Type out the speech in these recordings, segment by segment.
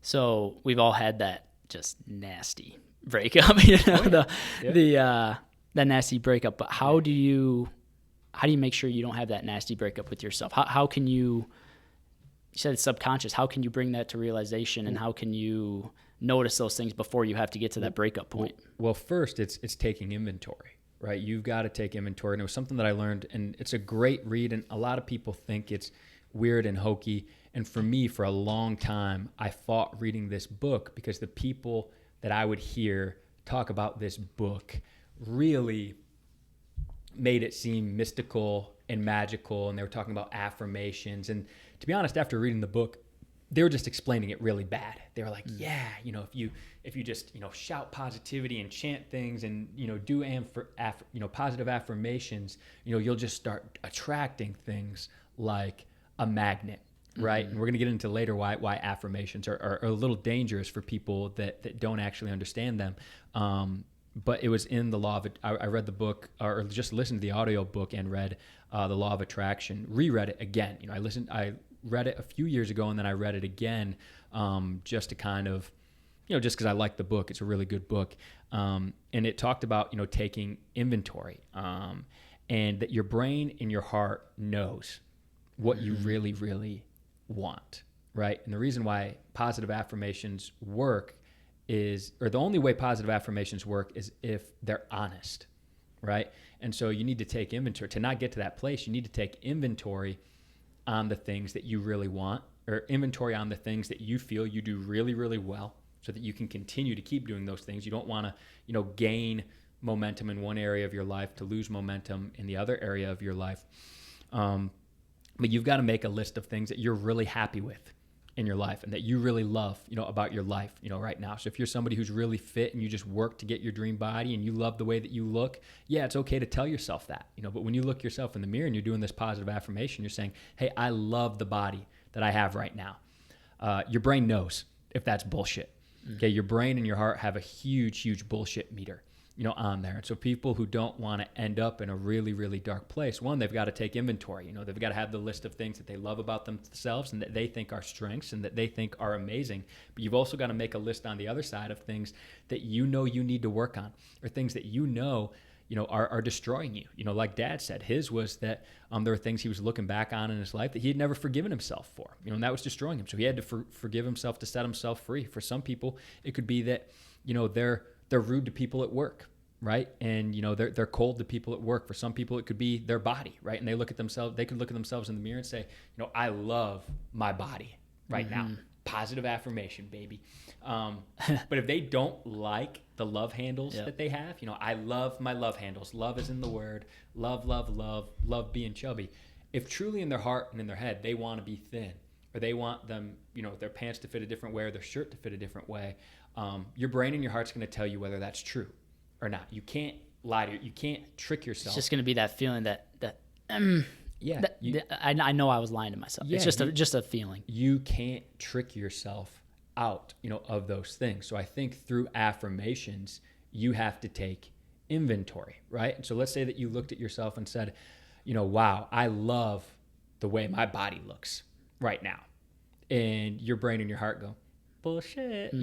So we've all had that just nasty breakup, that nasty breakup. But how do you make sure you don't have that nasty breakup with yourself? How can you said it's subconscious. How can you bring that to realization, and how can you notice those things before you have to get to that breakup point? Well, first it's taking inventory, right? You've got to take inventory. And it was something that I learned, and it's a great read. And a lot of people think it's weird and hokey. And for me, for a long time, I fought reading this book because the people that I would hear talk about this book really made it seem mystical and magical. And they were talking about affirmations. And to be honest, after reading the book, they were just explaining it really bad. They were like, yeah, if you just, shout positivity and chant things and, do positive affirmations, you'll just start attracting things like a magnet, right? And we're going to get into later why affirmations are a little dangerous for people that don't actually understand them. But it was in the law of, I read the book, or just listened to the audio book and read the law of attraction, reread it again. I read it a few years ago, and then I read it again just to kind of, just because I like the book. It's a really good book. And it talked about, taking inventory and that your brain and your heart knows what you really, really want, right? And the reason why positive affirmations work the only way positive affirmations work is if they're honest, right? And so you need to take inventory. To not get to that place, you need to take inventory on the things that you really want, or inventory on the things that you feel you do really, really well, so that you can continue to keep doing those things. You don't want to, gain momentum in one area of your life to lose momentum in the other area of your life. But you've got to make a list of things that you're really happy with in your life and that you really love, about your life, right now. So if you're somebody who's really fit and you just work to get your dream body and you love the way that you look, yeah, it's okay to tell yourself that, but when you look yourself in the mirror and you're doing this positive affirmation, you're saying, hey, I love the body that I have right now. Your brain knows if that's bullshit. Okay. Your brain and your heart have a huge, huge bullshit meter, on there. And so people who don't want to end up in a really, really dark place, one, they've got to take inventory. They've got to have the list of things that they love about themselves and that they think are strengths and that they think are amazing. But you've also got to make a list on the other side of things that you need to work on, or things that are destroying you. Like Dad said, his was that there were things he was looking back on in his life that he had never forgiven himself for, and that was destroying him. So he had to forgive himself to set himself free. For some people, it could be that, they're rude to people at work, right? And, they're cold to people at work. For some people, it could be their body, right? And they could look at themselves in the mirror and say, I love my body right now. Positive affirmation, baby. But if they don't like the love handles that they have, I love my love handles. Love is in the word. Love, love, love, love being chubby. If truly in their heart and in their head, they want to be thin, or they want them, their pants to fit a different way or their shirt to fit a different way, your brain and your heart's going to tell you whether that's true or not. You can't lie to you can't trick yourself. It's just going to be that feeling I know I was lying to myself. It's just a feeling. You can't trick yourself out, of those things. So I think through affirmations, you have to take inventory, right? And so let's say that you looked at yourself and said, wow, I love the way my body looks right now. And your brain and your heart go, bullshit.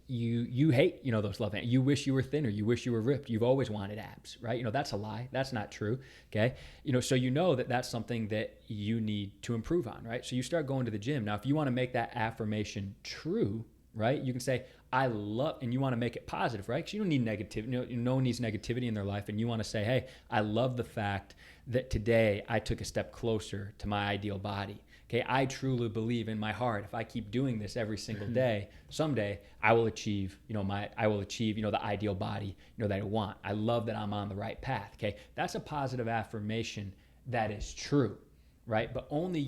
You hate, those love handles. You wish you were thinner. You wish you were ripped. You've always wanted abs, right? That's a lie. That's not true. Okay. So that that's something that you need to improve on, right? So you start going to the gym. Now, if you want to make that affirmation true, right, you can say, I love, and you want to make it positive, right? Because you don't need negativity. No one needs negativity in their life. And you want to say, hey, I love the fact that today I took a step closer to my ideal body. Okay, I truly believe in my heart, if I keep doing this every single day, someday I will achieve, the ideal body, that I want. I love that I'm on the right path. Okay, that's a positive affirmation that is true, right? But only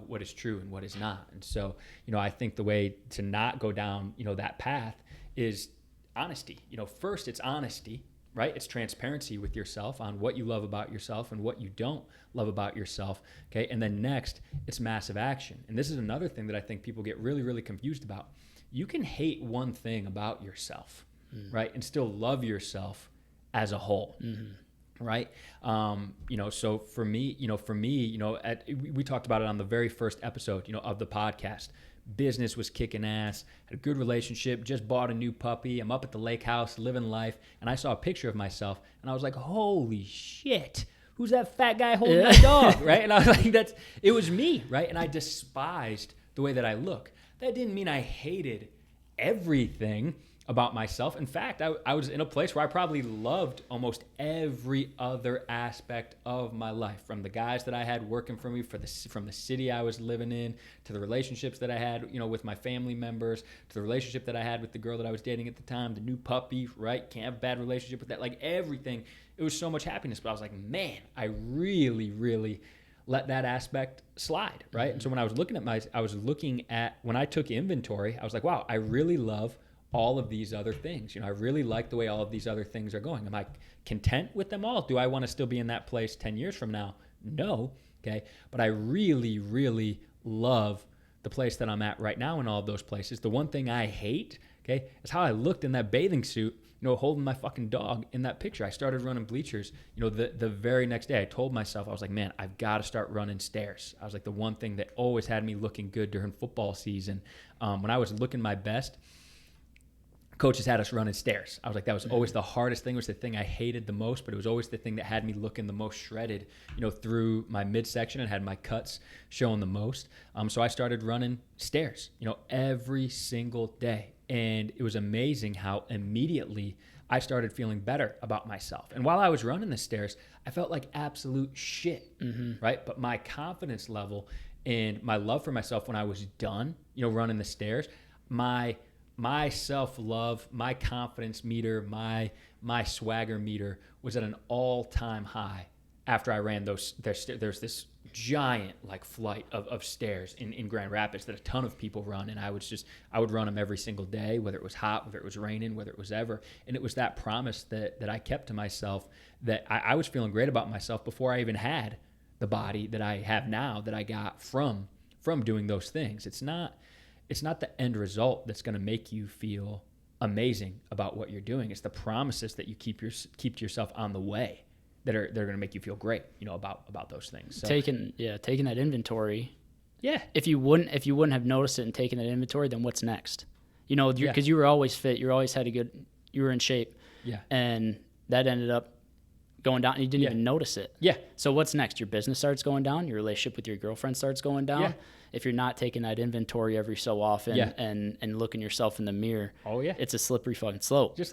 what is true and what is not. And so, I think the way to not go down, that path is honesty. First it's honesty, right? It's transparency with yourself on what you love about yourself and what you don't love about yourself, okay? And then next, it's massive action. And this is another thing that I think people get really, really confused about. You can hate one thing about yourself, right? And still love yourself as a whole, right? So for me, we talked about it on the very first episode, of the podcast. business was kicking ass, had a good relationship, just bought a new puppy. I'm up at the lake house living life. And I saw a picture of myself and I was like, holy shit, who's that fat guy holding my dog, right? And I was like, it was me, right? And I despised the way that I look. That didn't mean I hated everything about myself. In fact, I was in a place where I probably loved almost every other aspect of my life, from the guys that I had working for me, from the city I was living in, to the relationships that I had, with my family members, to the relationship that I had with the girl that I was dating at the time, the new puppy, right? Can't have a bad relationship with that. Like everything, it was so much happiness. But I was like, man, I really, really let that aspect slide, right? Mm-hmm. And so when I was looking at when I took inventory, I was like, wow, I really love all of these other things. I really like the way all of these other things are going. Am I content with them all? Do I want to still be in that place 10 years from now? No. Okay. But I really, really love the place that I'm at right now in all of those places. The one thing I hate, okay, is how I looked in that bathing suit, holding my fucking dog in that picture. I started running bleachers. The very next day I told myself, I was like, man, I've got to start running stairs. I was like, the one thing that always had me looking good during football season, when I was looking my best, coaches had us running stairs. I was like, that was always the hardest thing. It was the thing I hated the most, but it was always the thing that had me looking the most shredded, through my midsection, and had my cuts showing the most. So I started running stairs, every single day. And it was amazing how immediately I started feeling better about myself. And while I was running the stairs, I felt like absolute shit, right? But my confidence level and my love for myself when I was done, running the stairs, my self-love, my confidence meter, my swagger meter was at an all-time high after I ran those. There's this giant flight of stairs in Grand Rapids that a ton of people run, and I would run them every single day, whether it was hot, whether it was raining, whether it was ever. And it was that promise that I kept to myself, that I was feeling great about myself before I even had the body that I have now, that I got from doing those things. It's not the end result that's going to make you feel amazing about what you're doing. It's the promises that you keep to yourself on the way that are they're going to make you feel great, about those things. So, taking that inventory. Yeah. If you wouldn't have noticed it and taken that inventory, then what's next? Because you were always fit, you were in shape. Yeah. And that ended up going down and you didn't even notice it. Yeah. So what's next? Your business starts going down, your relationship with your girlfriend starts going down. Yeah. If you're not taking that inventory every so often Yeah. and looking yourself in the mirror, oh yeah, it's a slippery fucking slope. Just